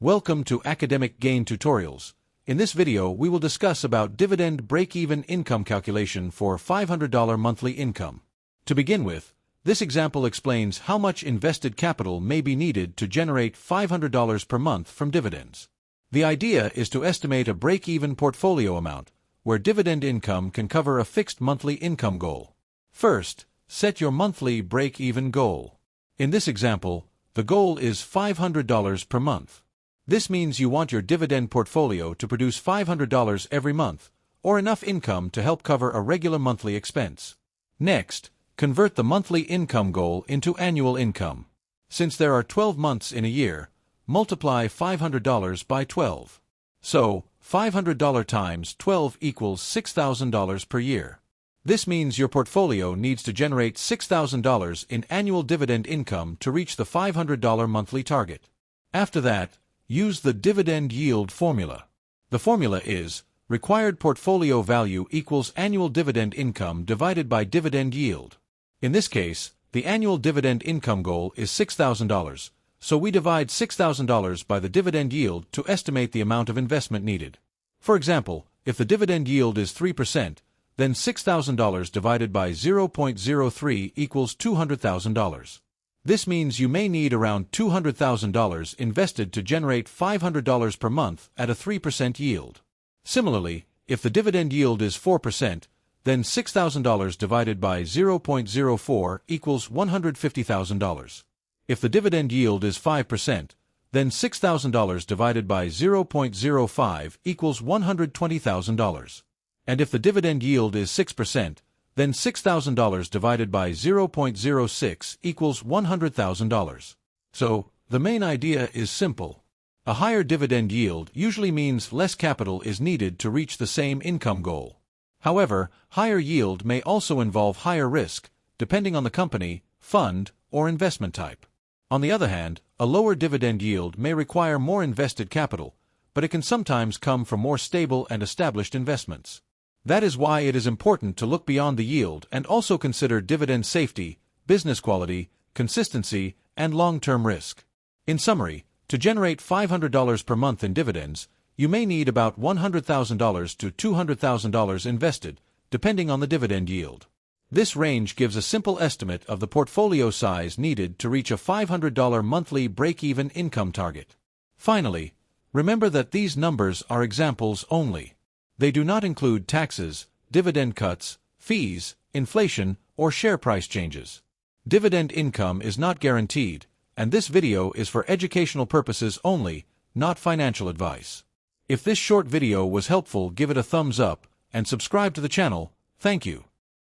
Welcome to Academic Gain Tutorials. In this video, we will discuss about dividend break-even income calculation for $500 monthly income. To begin with, this example explains how much invested capital may be needed to generate $500 per month from dividends. The idea is to estimate a break-even portfolio amount, where dividend income can cover a fixed monthly income goal. First, set your monthly break-even goal. In this example, the goal is $500 per month. This means you want your dividend portfolio to produce $500 every month, or enough income to help cover a regular monthly expense. Next, convert the monthly income goal into annual income. Since there are 12 months in a year, multiply $500 by 12. So, $500 times 12 equals $6,000 per year. This means your portfolio needs to generate $6,000 in annual dividend income to reach the $500 monthly target. After that, use the dividend yield formula. The formula is required portfolio value equals annual dividend income divided by dividend yield. In this case, the annual dividend income goal is $6,000, so we divide $6,000 by the dividend yield to estimate the amount of investment needed. For example, if the dividend yield is 3%, then $6,000 divided by 0.03 equals $200,000. This means you may need around $200,000 invested to generate $500 per month at a 3% yield. Similarly, if the dividend yield is 4%, then $6,000 divided by 0.04 equals $150,000. If the dividend yield is 5%, then $6,000 divided by 0.05 equals $120,000. And if the dividend yield is 6%, then $6,000 divided by 0.06 equals $100,000. So, the main idea is simple. A higher dividend yield usually means less capital is needed to reach the same income goal. However, higher yield may also involve higher risk, depending on the company, fund, or investment type. On the other hand, a lower dividend yield may require more invested capital, but it can sometimes come from more stable and established investments. That is why it is important to look beyond the yield and also consider dividend safety, business quality, consistency, and long-term risk. In summary, to generate $500 per month in dividends, you may need about $100,000 to $200,000 invested, depending on the dividend yield. This range gives a simple estimate of the portfolio size needed to reach a $500 monthly break-even income target. Finally, remember that these numbers are examples only. They do not include taxes, dividend cuts, fees, inflation, or share price changes. Dividend income is not guaranteed, and this video is for educational purposes only, not financial advice. If this short video was helpful, give it a thumbs up and subscribe to the channel. Thank you.